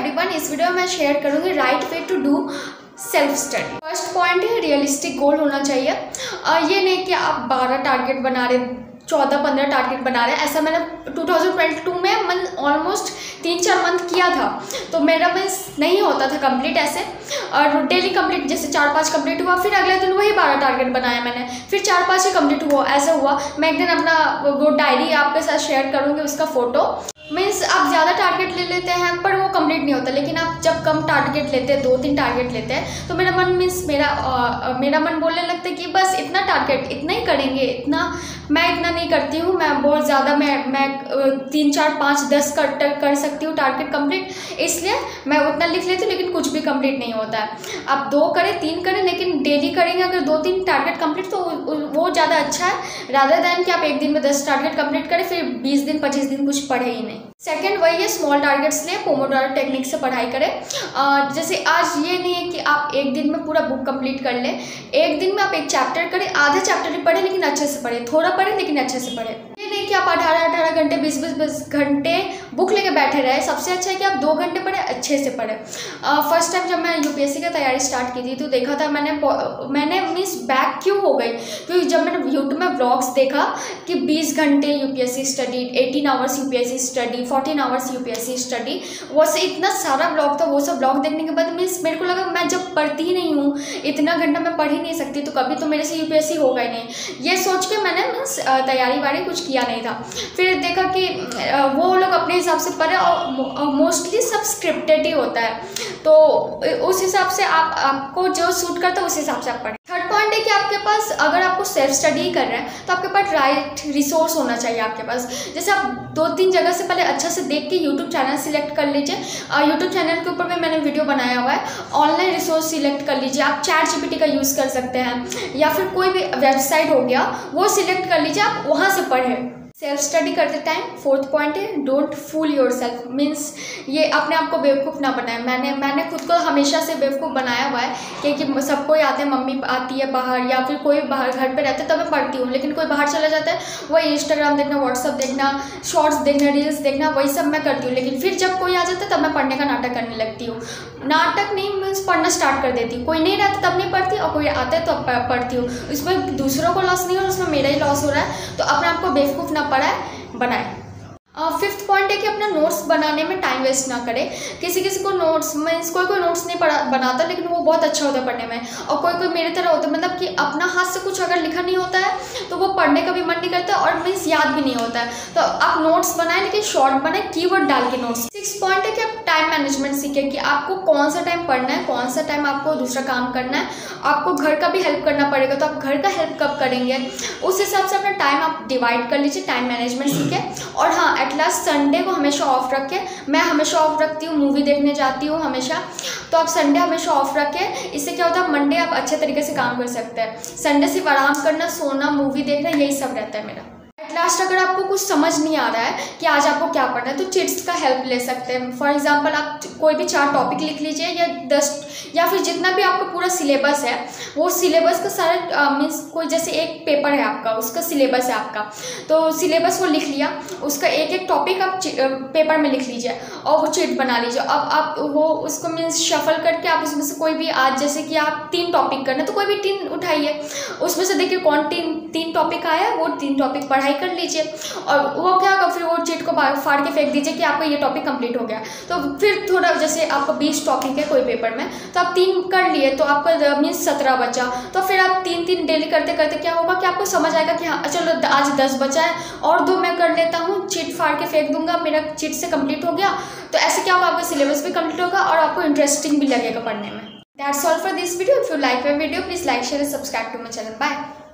Everyone, इस video में मैं शेयर करूंगी right way to do self study. First point है रियलिस्टिक गोल होना चाहिए। ये नहीं कि आप 12 टारगेट बना रहे, 14-15 टारगेट बना रहे हैं। ऐसा मैंने 2022 में मैं ऑलमोस्ट 3-4 मंथ किया था, तो मेरा मीन्स नहीं होता था कंप्लीट ऐसे। और डेली कंप्लीट जैसे 4-5 कंप्लीट हुआ, फिर अगले दिन वही 12 टारगेट बनाया मैंने, फिर 4-5 ही कंप्लीट हुआ, ऐसा हुआ। मैं एक दिन अपना वो डायरी आपके साथ शेयर करूँगी, उसका फ़ोटो। मीन्स आप ज़्यादा टारगेट ले लेते हैं पर वो कंप्लीट नहीं होता, लेकिन आप जब कम टारगेट लेते हैं, 2-3 टारगेट लेते हैं, तो मेरा मन मीन्स मेरा मन बोलने लगता है कि बस इतना टारगेट, इतना ही करेंगे, इतना मैं इतना नहीं करती हूँ, मैं बहुत ज़्यादा मैं 3, 4, 5, 10 कर सकती हूँ टारगेट कंप्लीट, इसलिए मैं उतना लिख लेती हूँ, लेकिन कुछ भी कंप्लीट नहीं होता है। आप 2 करें 3 करें, लेकिन डेली करेंगे अगर 2-3 टारगेट कंप्लीट, तो वो ज़्यादा अच्छा है रादर दैन कि आप एक दिन में 10 टारगेट कंप्लीट करें, फिर 20 दिन 25 दिन कुछ पढ़े ही नहीं। सेकंड वही है, स्मॉल टारगेट्स ले, पोमोडोरो टेक्निक से पढ़ाई करें। जैसे आज ये नहीं है कि आप एक दिन में पूरा बुक कंप्लीट कर लें, एक दिन में आप एक चैप्टर करें, आधा चैप्टर ही पढ़ें लेकिन अच्छे से पढ़ें, थोड़ा पढ़ें लेकिन अच्छे से पढ़ें। ये नहीं कि आप 18-18 घंटे 20-20 घंटे बुक लेके बैठे रहे। सबसे अच्छा है कि आप 2 घंटे पढ़ें, अच्छे से पढ़ें। फर्स्ट टाइम जब मैं यूपीएससी की तैयारी स्टार्ट की थी तो देखा था मैंने मीन्स बैक क्यों हो गई, क्योंकि जब मैंने यूट्यूब में ब्लॉग्स देखा कि 20 घंटे UPSC study, 18 hours UPSC study, 14 hours UPSC study, वो से इतना सारा ब्लॉग था। वो सब ब्लॉग देखने के बाद मीन्स मेरे को लगा मैं जब पढ़ती ही नहीं हूँ, इतना घंटा मैं पढ़ ही नहीं सकती, तो कभी तो मेरे से यूपीएससी होगा ही नहीं। ये सोच के मैंने मीन्स तैयारी वारी कुछ किया नहीं था। फिर देखा कि वो लोग अपने हिसाब से पढ़े और मोस्टली सब स्क्रिप्टेड ही होता है, तो उस हिसाब से आपको जो सूट करता है उस हिसाब से आप पढ़ें। थर्ड पॉइंट है कि आपके पास, अगर आपको सेल्फ स्टडी कर रहे हैं तो आपके पास राइट रिसोर्स होना चाहिए आपके पास। जैसे आप 2-3 जगह से पहले अच्छा से देख के यूट्यूब चैनल सिलेक्ट कर लीजिए। यूट्यूब चैनल के ऊपर भी मैंने वीडियो बनाया हुआ है। ऑनलाइन रिसोर्स सिलेक्ट कर लीजिए, आप चैट जीपीटी का यूज़ कर सकते हैं, या फिर कोई भी वेबसाइट हो गया वो सिलेक्ट कर लीजिए, आप वहाँ से पढ़ें सेल्फ स्टडी करते टाइम। फोर्थ पॉइंट है don't fool yourself, means ये अपने आप को बेवकूफ़ ना बनाए। मैंने खुद को हमेशा से बेवकूफ़ बनाया हुआ है, क्योंकि सबको आते हैं, मम्मी आती है बाहर या फिर कोई बाहर घर पे रहता है तब मैं पढ़ती हूँ, लेकिन कोई बाहर चला जाता है वही इंस्टाग्राम देखना, व्हाट्सअप देखना, शॉर्ट्स देखना, रील्स देखना, वही सब मैं करती हूँ। लेकिन फिर जब कोई आ जाता है तब मैं पढ़ने का नाटक करने लगती हूँ। नाटक नहीं मीन्स पढ़ना स्टार्ट कर देती हूँ। कोई नहीं रहता तब नहीं पढ़ती, और कोई आता है तो पढ़ती हूँ। इसमें दूसरों को लॉस नहीं हो रहा, उसमें मेरा ही लॉस हो रहा है, तो अपने आप को बेवकूफ़ ना बनाए। फिफ्थ पॉइंट है कि अपना नोट्स बनाने में टाइम वेस्ट ना करें। किसी को नोट्स मीन्स कोई नोट्स नहीं बनाता, लेकिन वो बहुत अच्छा होता है पढ़ने में, और कोई मेरे तरह होता है, मतलब कि अपना हाथ से कुछ अगर लिखा नहीं होता है तो वो पढ़ने का भी मन नहीं करता और मीन्स याद भी नहीं होता है। तो आप नोट्स बनाएं, लेकिन शॉर्ट बनाएं, कीवर्ड डाल के नोट्स। 6 पॉइंट है कि आप टाइम मैनेजमेंट सीखें, कि आपको कौन सा टाइम पढ़ना है, कौन सा टाइम आपको दूसरा काम करना है। आपको घर का भी हेल्प करना पड़ेगा, तो आप घर का हेल्प कब करेंगे, उस हिसाब से अपना टाइम आप डिवाइड कर लीजिए, टाइम मैनेजमेंट सीखें। और हाँ, एट लास्ट संडे को हमेशा ऑफ रखें। मैं हमेशा ऑफ रखती हूँ, मूवी देखने जाती हूँ हमेशा, तो आप संडे हमेशा ऑफ रखें। इससे क्या होता है, मंडे आप अच्छे तरीके से काम कर सकते हैं। संडे सिर्फ आराम करना, सोना, मूवी देखना, यही सब रहता है मेरा। लास्ट अगर आपको कुछ समझ नहीं आ रहा है कि आज आपको क्या पढ़ना है, तो चिट्स का हेल्प ले सकते हैं। फॉर एग्जांपल आप कोई भी 4 टॉपिक लिख लीजिए, या 10, या फिर जितना भी आपका पूरा सिलेबस है, वो सिलेबस का सारा मीन्स कोई जैसे एक पेपर है आपका, उसका सिलेबस है आपका, तो सिलेबस वो लिख लिया, उसका एक टॉपिक आप पेपर में लिख लीजिए और वो चिट बना लीजिए। अब आप वो उसको मीन्स शफल करके आप उसमें से कोई भी, आज जैसे कि आप 3 टॉपिक करना, तो कोई भी 3 उठाइए, उसमें से देखिए कौन 3 टॉपिक आया, वो 3 टॉपिक पढ़ाई कर लीजिए, और वो क्या होगा, फिर वो चिट को फाड़ के फेंक दीजिए कि आपका ये टॉपिक कंप्लीट हो गया। तो फिर थोड़ा जैसे आपका 20 टॉपिक है कोई पेपर में, तो आप 3 कर लिए, तो आपका मीन्स 17 बचा। तो फिर आप 3-3 डेली करते करते क्या होगा कि आपको समझ आएगा कि हाँ चलो आज 10 बचा है, और 2 मैं कर लेता हूँ, चिट फाड़ के फेंक दूंगा, मेरा चिट से कंप्लीट हो गया। तो ऐसे क्या होगा, आपका सिलेबस भी कंप्लीट होगा और आपको इंटरेस्टिंग भी लगेगा पढ़ने में। That's all for this video. If you like my video, please like, share and subscribe to my channel. Bye.